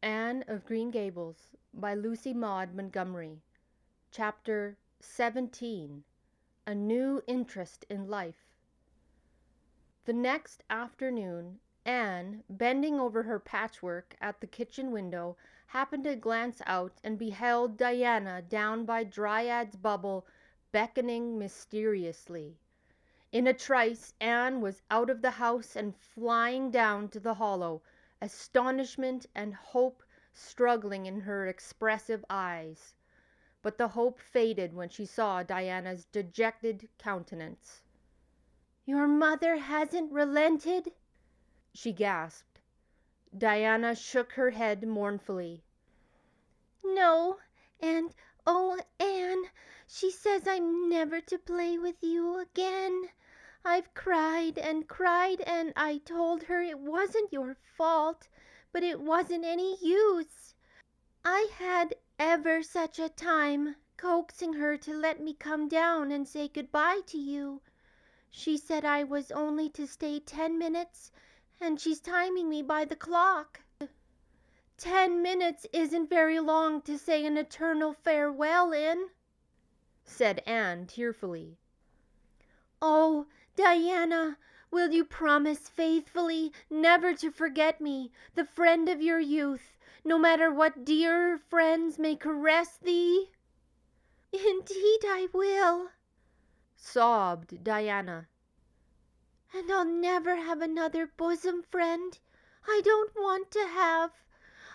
Anne of Green Gables by Lucy Maud Montgomery. Chapter 17. A New Interest in Life. The next afternoon, Anne, bending over her patchwork at the kitchen window, happened to glance out and beheld Diana down by Dryad's Bubble, beckoning mysteriously. In a trice, Anne was out of the house and flying down to the hollow, astonishment and hope struggling in her expressive eyes. But the hope faded when she saw Diana's dejected countenance. "Your mother hasn't relented?" she gasped. Diana shook her head mournfully. "No, and, oh, Anne, she says I'm never to play with you again. I've cried and cried, and I told her it wasn't your fault, but it wasn't any use. I had ever such a time coaxing her to let me come down and say goodbye to you. She said I was only to stay 10 minutes, and she's timing me by the clock. 10 minutes isn't very long to say an eternal farewell in," said Anne tearfully. "Oh, Diana, will you promise faithfully never to forget me, the friend of your youth, no matter what dear friends may caress thee?" "Indeed I will," sobbed Diana. "And I'll never have another bosom friend. I don't want to have.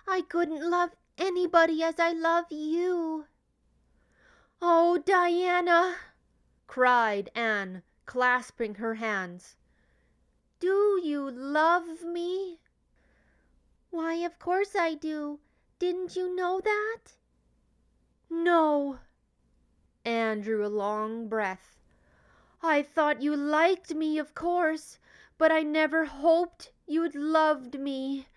I couldn't love anybody as I love you." "Oh, Diana," cried Anne, clasping her hands. "Do you love me?" "Why, of course I do. Didn't you know that?" "No." Anne drew a long breath. "I thought you liked me, of course, but I never hoped you'd loved me.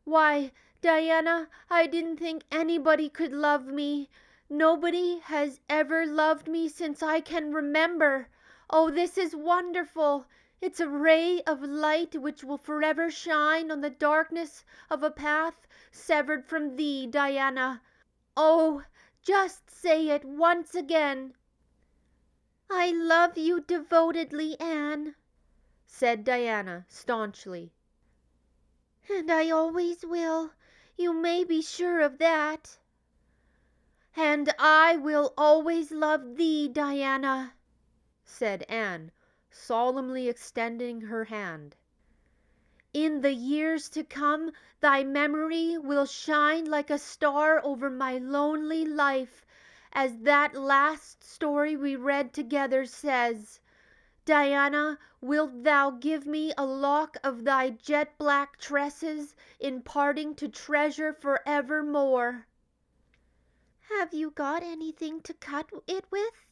Why, Diana, I didn't think anybody could love me. Nobody has ever loved me since I can remember. Oh, this is wonderful. It's a ray of light which will forever shine on the darkness of a path severed from thee, Diana. Oh, just say it once again." "I love you devotedly, Anne," said Diana staunchly. "And I always will. You may be sure of that." "And I will always love thee, Diana," said Anne, solemnly extending her hand. "In the years to come, thy memory will shine like a star over my lonely life, as that last story we read together says. Diana, wilt thou give me a lock of thy jet-black tresses in parting to treasure forevermore?" "Have you got anything to cut it with?"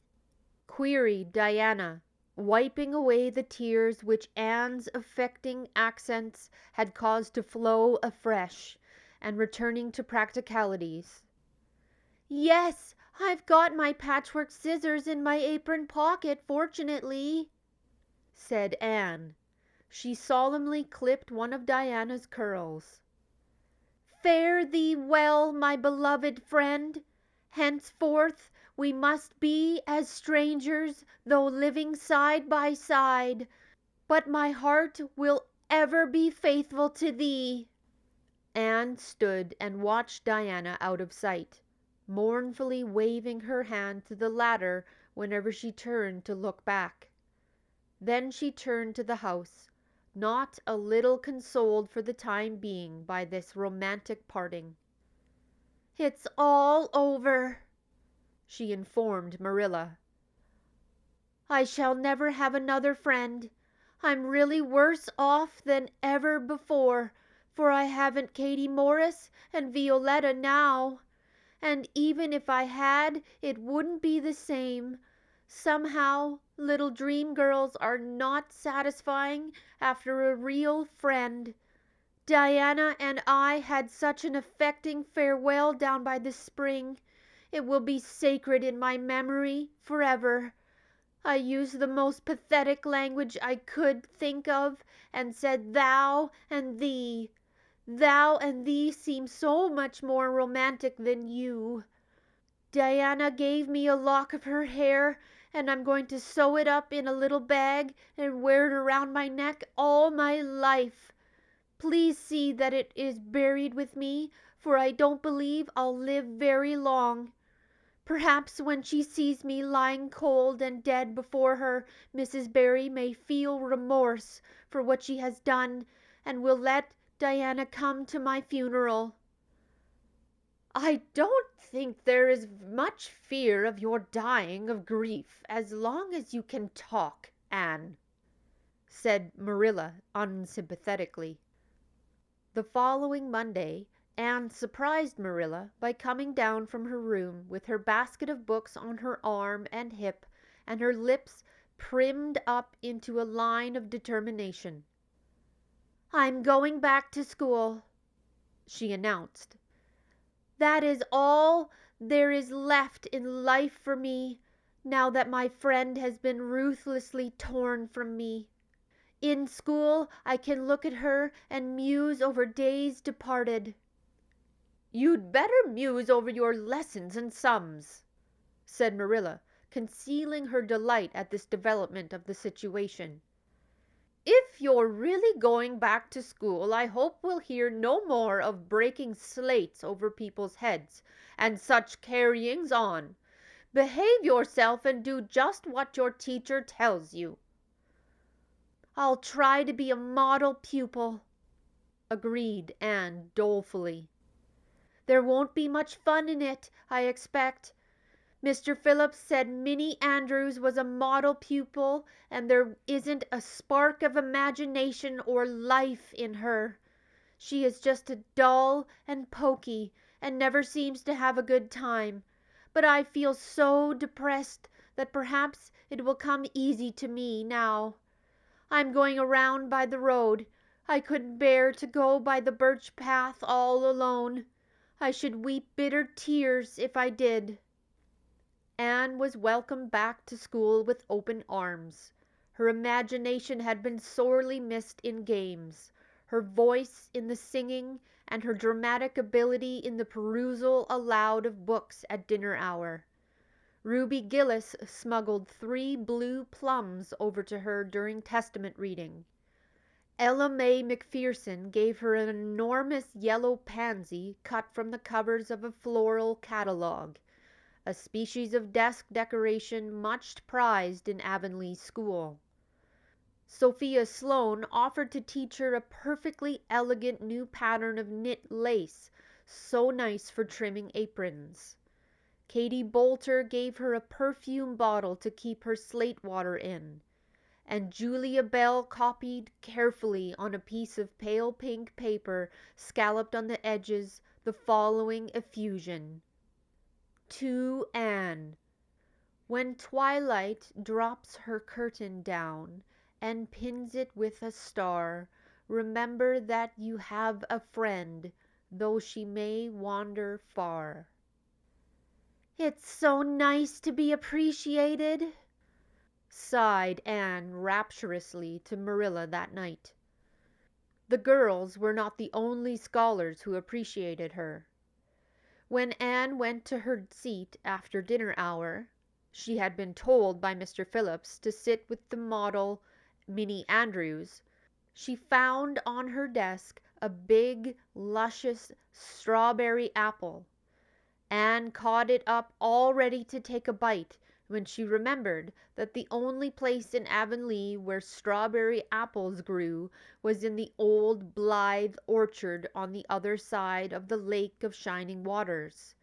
queried Diana, wiping away the tears which Anne's affecting accents had caused to flow afresh, and returning to practicalities. "Yes, I've got my patchwork scissors in my apron pocket, fortunately," said Anne. She solemnly clipped one of Diana's curls. "Fare thee well, my beloved friend. Henceforth we must be as strangers, though living side by side, but my heart will ever be faithful to thee." Anne stood and watched Diana out of sight, mournfully waving her hand to the latter whenever she turned to look back. Then she turned to the house, not a little consoled for the time being by this romantic parting. "It's all over," she informed Marilla. "I shall never have another friend. I'm really worse off than ever before, for I haven't Katie Morris and Violetta now. And even if I had, it wouldn't be the same. Somehow, little dream girls are not satisfying after a real friend. Diana and I had such an affecting farewell down by the spring. It will be sacred in my memory forever. I used the most pathetic language I could think of, and said thou and thee. Thou and thee seem so much more romantic than you. Diana gave me a lock of her hair, and I'm going to sew it up in a little bag and wear it around my neck all my life. Please see that it is buried with me, for I don't believe I'll live very long. Perhaps when she sees me lying cold and dead before her, Mrs. Barry may feel remorse for what she has done, and will let Diana come to my funeral." "I don't think there is much fear of your dying of grief as long as you can talk, Anne," said Marilla unsympathetically. The following Monday Anne surprised Marilla by coming down from her room with her basket of books on her arm and hip and her lips primmed up into a line of determination. "I'm going back to school," she announced. "That is all there is left in life for me, now that my friend has been ruthlessly torn from me. In school I can look at her and muse over days departed." "You'd better muse over your lessons and sums," said Marilla, concealing her delight at this development of the situation. "If you're really going back to school, I hope we'll hear no more of breaking slates over people's heads and such carryings on. Behave yourself and do just what your teacher tells you." "I'll try to be a model pupil," agreed Anne dolefully. "There won't be much fun in it, I expect. Mr. Phillips said Minnie Andrews was a model pupil, and there isn't a spark of imagination or life in her. She is just dull and poky and never seems to have a good time. But I feel so depressed that perhaps it will come easy to me now. I'm going around by the road. I couldn't bear to go by the birch path all alone. I should weep bitter tears if I did." Anne was welcomed back to school with open arms. Her imagination had been sorely missed in games, her voice in the singing, and her dramatic ability in the perusal aloud of books at dinner hour. Ruby Gillis smuggled 3 blue plums over to her during Testament reading. Ella May McPherson gave her an enormous yellow pansy cut from the covers of a floral catalogue, a species of desk decoration much prized in Avonlea school. Sophia Sloane offered to teach her a perfectly elegant new pattern of knit lace, so nice for trimming aprons. Katie Bolter gave her a perfume bottle to keep her slate water in, and Julia Bell copied carefully on a piece of pale pink paper scalloped on the edges the following effusion: "To Anne, when twilight drops her curtain down and pins it with a star, remember that you have a friend, though she may wander far." "It's so nice to be appreciated," sighed Anne rapturously to Marilla that night. The girls were not the only scholars who appreciated her. When Anne went to her seat after dinner hour, she had been told by Mr. Phillips to sit with the model Minnie Andrews. She found on her desk a big, luscious strawberry apple. Anne caught it up all ready to take a bite when she remembered that the only place in Avonlea where strawberry apples grew was in the old Blythe orchard on the other side of the Lake of Shining Waters.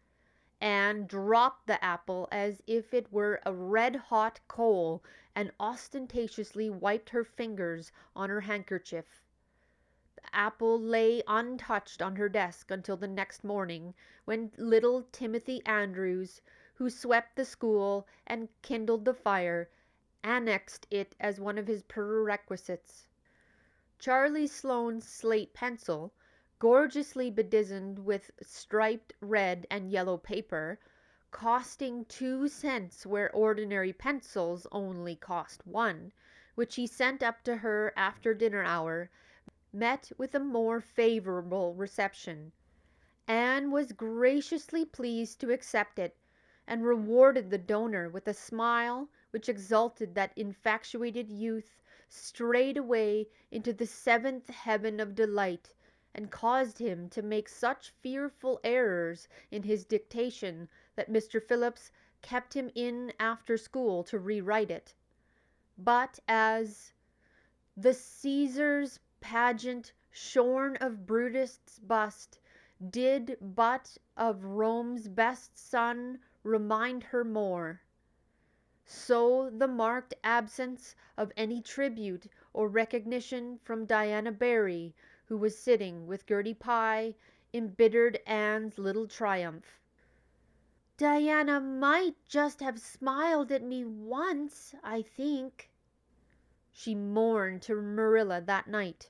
Anne dropped the apple as if it were a red-hot coal and ostentatiously wiped her fingers on her handkerchief. The apple lay untouched on her desk until the next morning, when little Timothy Andrews, who swept the school and kindled the fire, annexed it as one of his perquisites. Charlie Sloane's slate pencil, gorgeously bedizened with striped red and yellow paper, costing 2 cents where ordinary pencils only cost 1, which he sent up to her after dinner hour, met with a more favorable reception. Anne was graciously pleased to accept it, and rewarded the donor with a smile which exalted that infatuated youth straightway into the seventh heaven of delight, and caused him to make such fearful errors in his dictation that Mr. Phillips kept him in after school to rewrite it. But as the Caesar's pageant shorn of Brutus' bust did but of Rome's best son remind her more, so the marked absence of any tribute or recognition from Diana Barry, who was sitting with Gertie Pye, embittered Anne's little triumph. "Diana might just have smiled at me once, I think," she mourned to Marilla that night.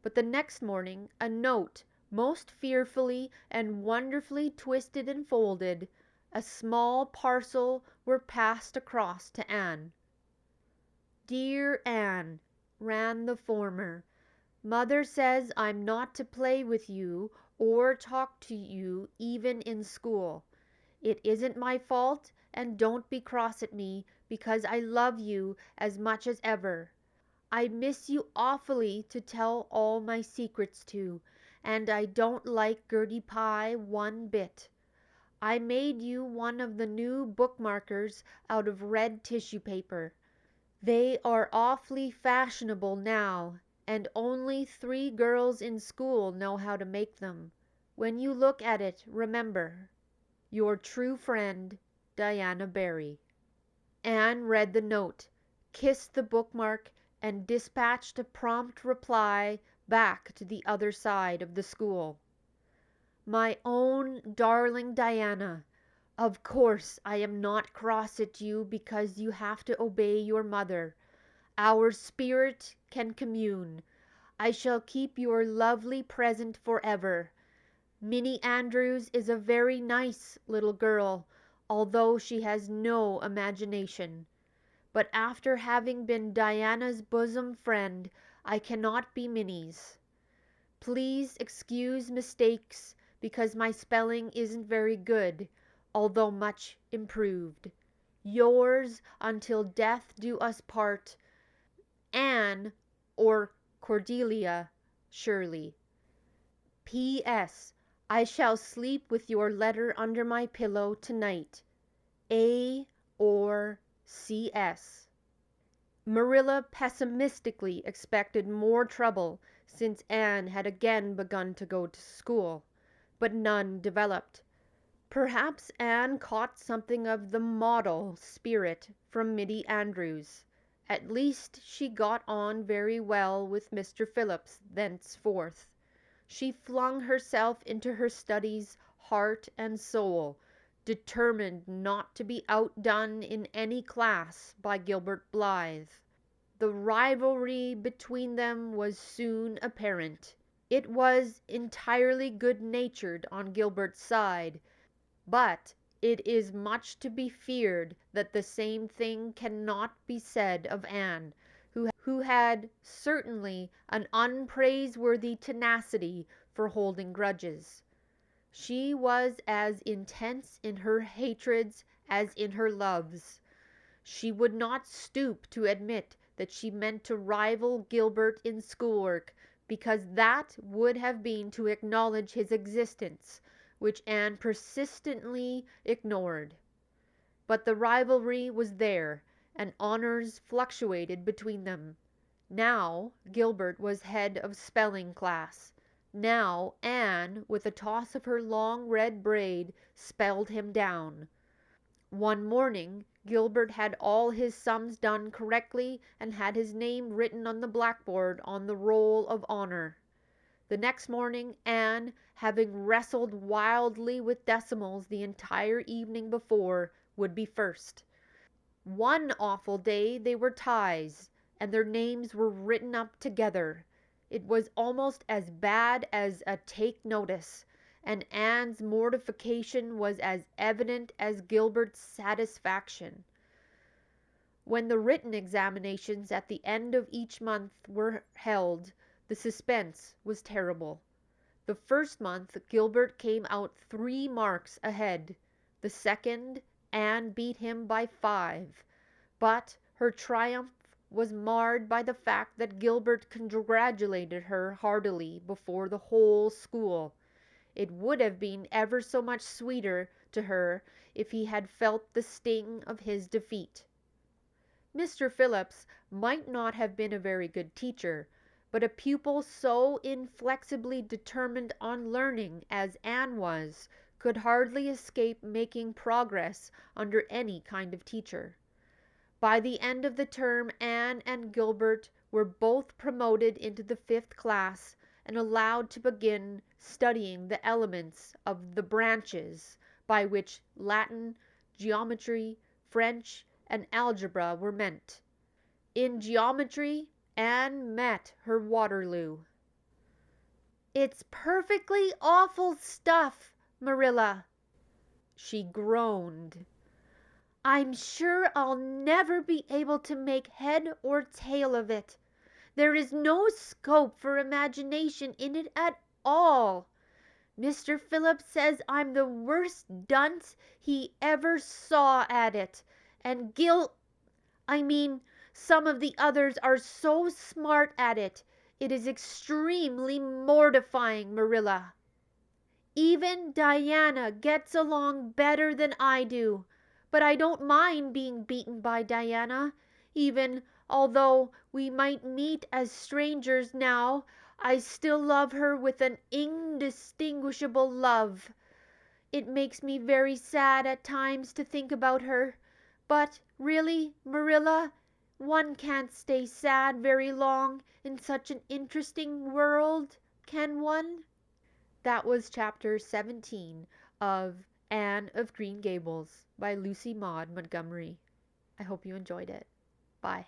But the next morning a note, most fearfully and wonderfully twisted and folded, a small parcel, were passed across to Anne. "Dear Anne," ran the former, "Mother says I'm not to play with you or talk to you even in school. It isn't my fault, and don't be cross at me, because I love you as much as ever. I miss you awfully to tell all my secrets to, and I don't like Gertie Pye one bit. I made you one of the new bookmarkers out of red tissue paper. They are awfully fashionable now, and only 3 girls in school know how to make them. When you look at it, remember, your true friend, Diana Barry." Anne read the note, kissed the bookmark, and dispatched a prompt reply back to the other side of the school. "My own darling Diana, of course I am not cross at you because you have to obey your mother. Our spirit can commune. I shall keep your lovely present forever. Minnie Andrews is a very nice little girl, although she has no imagination. But after having been Diana's bosom friend, I cannot be Minnie's. Please excuse mistakes because my spelling isn't very good, although much improved. Yours until death do us part, Anne or Cordelia Shirley. P.S. I shall sleep with your letter under my pillow tonight. A. or C.S. Marilla pessimistically expected more trouble since Anne had again begun to go to school, but none developed. Perhaps Anne caught something of the model spirit from Minnie Andrews. At least she got on very well with Mr. Phillips thenceforth. She flung herself into her studies heart and soul, determined not to be outdone in any class by Gilbert Blythe. The rivalry between them was soon apparent. It was entirely good-natured on Gilbert's side, but it is much to be feared that the same thing cannot be said of Anne, who had certainly an unpraiseworthy tenacity for holding grudges. She was as intense in her hatreds as in her loves. She would not stoop to admit that she meant to rival Gilbert in schoolwork, because that would have been to acknowledge his existence, which Anne persistently ignored. But the rivalry was there, and honors fluctuated between them. Now Gilbert was head of spelling class. Now Anne, with a toss of her long red braid, spelled him down. One morning Gilbert had all his sums done correctly and had his name written on the blackboard on the roll of honor. The next morning Anne, having wrestled wildly with decimals the entire evening before, would be first. One awful day they were ties, and their names were written up together. It was almost as bad as a take notice, and Anne's mortification was as evident as Gilbert's satisfaction. When the written examinations at the end of each month were held, The suspense was terrible. The first month Gilbert came out 3 marks ahead. The second, Anne beat him by 5. But her triumph was marred by the fact that Gilbert congratulated her heartily before the whole school. It would have been ever so much sweeter to her if he had felt the sting of his defeat. Mr. Phillips might not have been a very good teacher, but a pupil so inflexibly determined on learning as Anne was could hardly escape making progress under any kind of teacher. By the end of the term Anne and Gilbert were both promoted into the 5th class and allowed to begin studying the elements of the branches by which Latin, geometry, French, and algebra were meant. In geometry, Anne met her Waterloo. "It's perfectly awful stuff, Marilla," she groaned. "I'm sure I'll never be able to make head or tail of it. There is no scope for imagination in it at all. Mr. Phillips says I'm the worst dunce he ever saw at it, and some of the others are so smart at it. It is extremely mortifying, Marilla. Even Diana gets along better than I do, but I don't mind being beaten by Diana. Even although we might meet as strangers now, I still love her with an indistinguishable love. It makes me very sad at times to think about her, but really, Marilla, one can't stay sad very long in such an interesting world, can one?" That was chapter 17 of Anne of Green Gables by Lucy Maud Montgomery. I hope you enjoyed it. Bye.